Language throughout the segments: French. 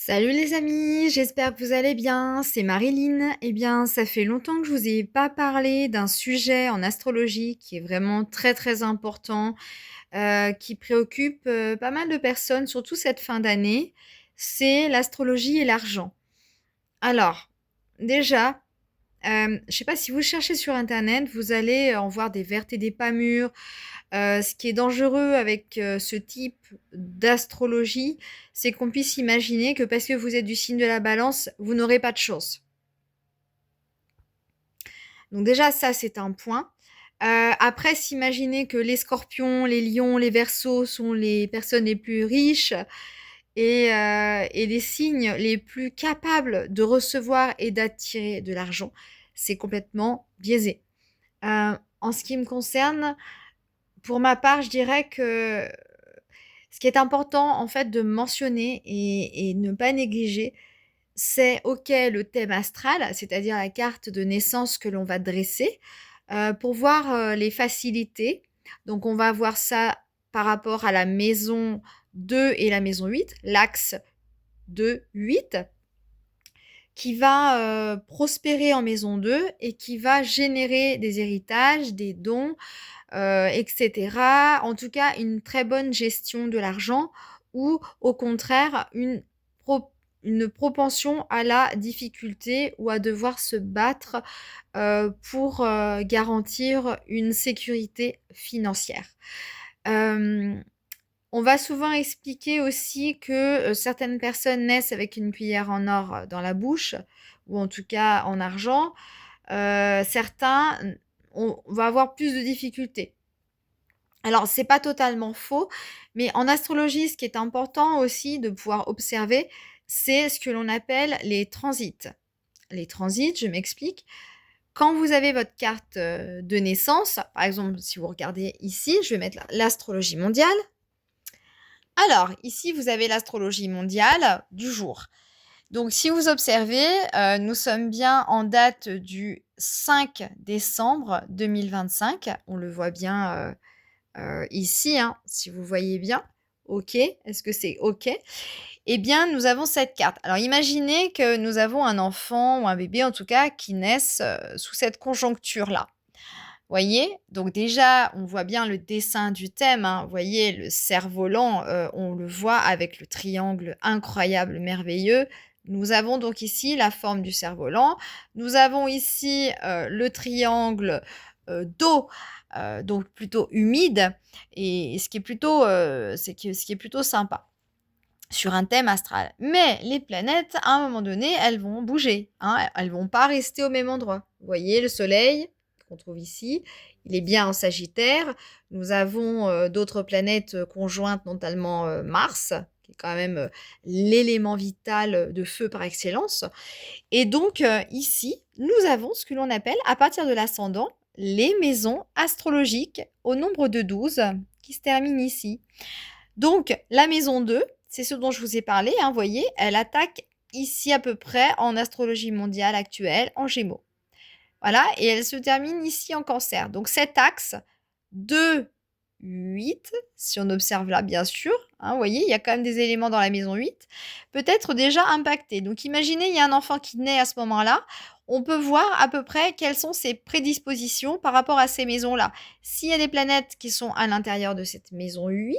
Salut les amis, j'espère que vous allez bien, c'est Marilyn. Eh bien, ça fait longtemps que je vous ai pas parlé d'un sujet en astrologie qui est vraiment très très important, qui préoccupe pas mal de personnes, surtout cette fin d'année. C'est l'astrologie et l'argent. Alors, déjà, je sais pas si vous cherchez sur Internet, vous allez en voir des vertes et des pas mûres. Ce qui est dangereux avec ce type d'astrologie, c'est qu'on puisse imaginer que parce que vous êtes du signe de la balance, vous n'aurez pas de chance. Donc déjà, ça, c'est un point. Après, s'imaginer que les scorpions, les lions, les versos sont les personnes les plus riches et les signes les plus capables de recevoir et d'attirer de l'argent, c'est complètement biaisé. En ce qui me concerne, pour ma part, je dirais que ce qui est important en fait de mentionner et ne pas négliger, c'est OK le thème astral, c'est-à-dire la carte de naissance que l'on va dresser, pour voir, les facilités. Donc on va voir ça par rapport à la maison 2 et la maison 8, l'axe 2-8 qui va, prospérer en maison 2 et qui va générer des héritages, des dons, et cetera. En tout cas, une très bonne gestion de l'argent ou au contraire une propension à la difficulté ou à devoir se battre, pour, garantir une sécurité financière. Hem, on va souvent expliquer aussi que, certaines personnes naissent avec une cuillère en or, dans la bouche ou en tout cas en argent. Certains, on va avoir plus de difficultés. Alors, c'est pas totalement faux, mais en astrologie, ce qui est important aussi de pouvoir observer, c'est ce que l'on appelle les transits. Les transits, je m'explique. Quand vous avez votre carte de naissance, par exemple, si vous regardez ici, je vais mettre l'astrologie mondiale. Alors, ici, vous avez l'astrologie mondiale du jour. Donc, si vous observez, nous sommes bien en date du 5 décembre 2025. On le voit bien ici, hein, si vous voyez bien. OK. Est-ce que c'est OK? Eh bien, nous avons cette carte. Alors, imaginez que nous avons un enfant ou un bébé, en tout cas, qui naissent sous cette conjoncture-là. Voyez? Donc déjà, on voit bien le dessin du thème, hein. Vous voyez le cerf-volant, on le voit avec le triangle incroyable, merveilleux. Nous avons donc ici la forme du cerf-volant. Nous avons ici, le triangle, d'eau, donc plutôt humide et ce qui est plutôt, ce qui est plutôt sympa sur un thème astral. Mais les planètes, à un moment donné, elles vont bouger, hein, elles vont pas rester au même endroit. Vous voyez le soleil qu'on trouve ici, il est bien en Sagittaire. Nous avons, d'autres planètes, conjointes, notamment, Mars, qui est quand même, l'élément vital, de feu par excellence. Et donc, ici, nous avons ce que l'on appelle, à partir de l'ascendant, les maisons astrologiques au nombre de 12 qui se terminent ici. Donc, la maison 2, c'est ce dont je vous ai parlé, hein, voyez, elle attaque ici à peu près en astrologie mondiale actuelle, en Gémeaux. Voilà, et elle se termine ici en Cancer. Donc cet axe 2, 8, si on observe là, bien sûr, hein, vous voyez, il y a quand même des éléments dans la maison 8, peut être déjà impacté. Donc imaginez, il y a un enfant qui naît à ce moment-là, on peut voir à peu près quelles sont ses prédispositions par rapport à ces maisons-là. S'il y a des planètes qui sont à l'intérieur de cette maison 8,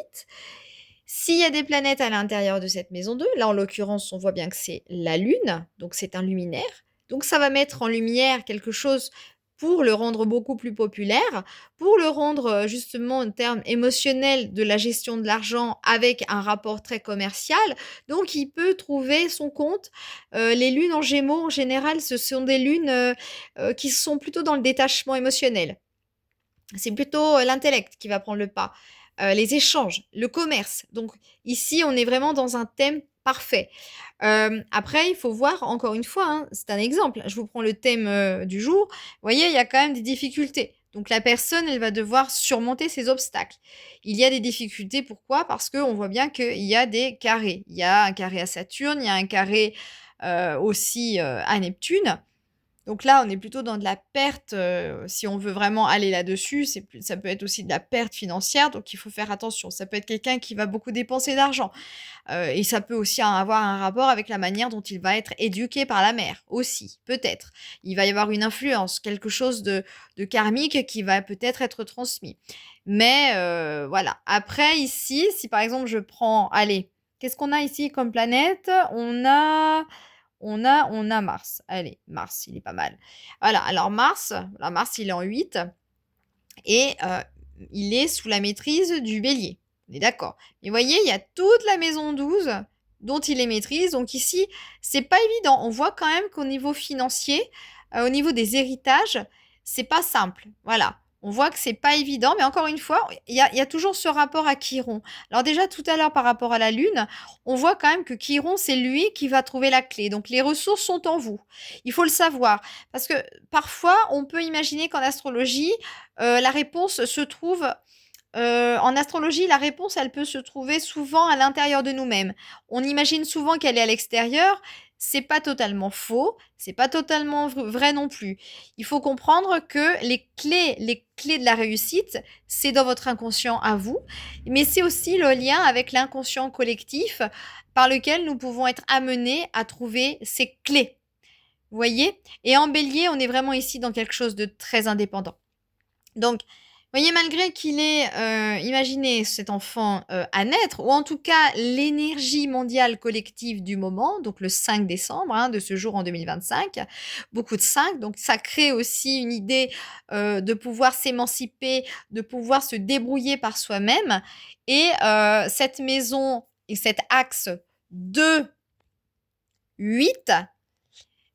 s'il y a des planètes à l'intérieur de cette maison 2, là en l'occurrence on voit bien que c'est la Lune, donc c'est un luminaire. Donc ça va mettre en lumière quelque chose pour le rendre beaucoup plus populaire, pour le rendre justement en termes émotionnels de la gestion de l'argent avec un rapport très commercial. Donc il peut trouver son compte. Les lunes en gémeaux en général ce sont des lunes qui sont plutôt dans le détachement émotionnel. C'est plutôt, l'intellect qui va prendre le pas, les échanges, le commerce. Donc ici, on est vraiment dans un thème parfait. Après, il faut voir encore une fois, hein, c'est un exemple. Je vous prends le thème, du jour. Vous voyez, il y a quand même des difficultés. Donc la personne, elle va devoir surmonter ces obstacles. Il y a des difficultés, pourquoi? Parce qu'on voit bien qu'il y a des carrés. Il y a un carré à Saturne, il y a un carré, aussi, à Neptune. Donc là, on est plutôt dans de la perte, si on veut vraiment aller là-dessus, ça peut être aussi de la perte financière, donc il faut faire attention. Ça peut être quelqu'un qui va beaucoup dépenser d'argent, et ça peut aussi avoir un rapport avec la manière dont il va être éduqué par la mère, aussi, peut-être. Il va y avoir une influence, quelque chose de karmique qui va peut-être être transmis. Mais voilà. Après ici, si par exemple je prends allez, qu'est-ce qu'on a ici comme planète? On a Mars. Allez, Mars, il est pas mal. Voilà, alors Mars, il est en 8 et il est sous la maîtrise du Bélier. On est d'accord. Mais vous voyez, il y a toute la maison 12 dont il est maîtrise. Donc ici, c'est pas évident. On voit quand même qu'au niveau financier, au niveau des héritages, c'est pas simple. Voilà. On voit que c'est pas évident, mais encore une fois, il y a toujours ce rapport à Chiron. Alors déjà tout à l'heure par rapport à la Lune, on voit quand même que Chiron, c'est lui qui va trouver la clé. Donc les ressources sont en vous. Il faut le savoir. Parce que parfois, on peut imaginer qu'en astrologie, la réponse se trouve en astrologie, la réponse, elle peut se trouver souvent à l'intérieur de nous-mêmes. On imagine souvent qu'elle est à l'extérieur. C'est pas totalement faux, c'est pas totalement vrai non plus. Il faut comprendre que les clés de la réussite, c'est dans votre inconscient à vous, mais c'est aussi le lien avec l'inconscient collectif par lequel nous pouvons être amenés à trouver ces clés. Vous voyez? Et en bélier, on est vraiment ici dans quelque chose de très indépendant. Donc, vous voyez, malgré qu'il ait, imaginé cet enfant, à naître, ou en tout cas l'énergie mondiale collective du moment, donc le 5 décembre, hein, de ce jour en 2025, beaucoup de 5, donc ça crée aussi une idée, de pouvoir s'émanciper, de pouvoir se débrouiller par soi-même et cette maison et cet axe 2-8,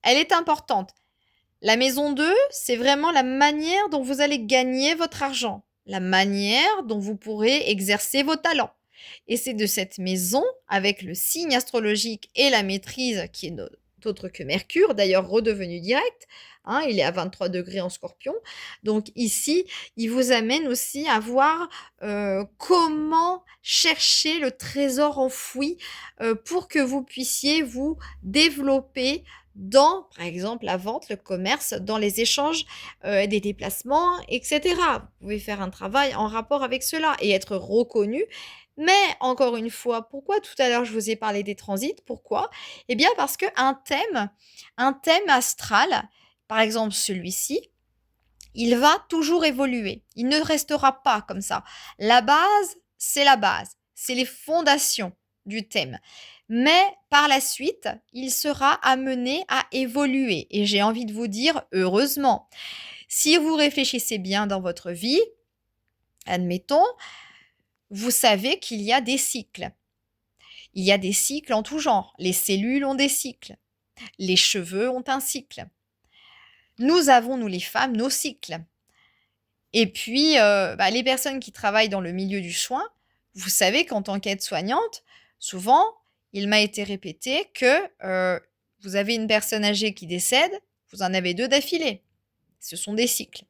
elle est importante. La maison 2, c'est vraiment la manière dont vous allez gagner votre argent, la manière dont vous pourrez exercer vos talents. Et c'est de cette maison, avec le signe astrologique et la maîtrise qui est autre que Mercure, d'ailleurs redevenu direct, hein, il est à 23 degrés en scorpion. Donc ici, il vous amène aussi à voir comment chercher le trésor enfoui pour que vous puissiez vous développer dans, par exemple, la vente, le commerce, dans les échanges, des déplacements, etc. Vous pouvez faire un travail en rapport avec cela et être reconnu. Mais encore une fois, pourquoi tout à l'heure je vous ai parlé des transits? Pourquoi? Eh bien parce qu'un thème astral, par exemple celui-ci, il va toujours évoluer. Il ne restera pas comme ça. La base, c'est la base. C'est les fondations du thème. Mais par la suite, il sera amené à évoluer. Et j'ai envie de vous dire, heureusement. Si vous réfléchissez bien dans votre vie, admettons, vous savez qu'il y a des cycles. Il y a des cycles en tout genre. Les cellules ont des cycles. Les cheveux ont un cycle. Nous avons, nous les femmes, nos cycles. Et puis, les personnes qui travaillent dans le milieu du soin, vous savez qu'en tant qu'aide-soignante, souvent, il m'a été répété que, vous avez une personne âgée qui décède, vous en avez 2 d'affilée. Ce sont des cycles.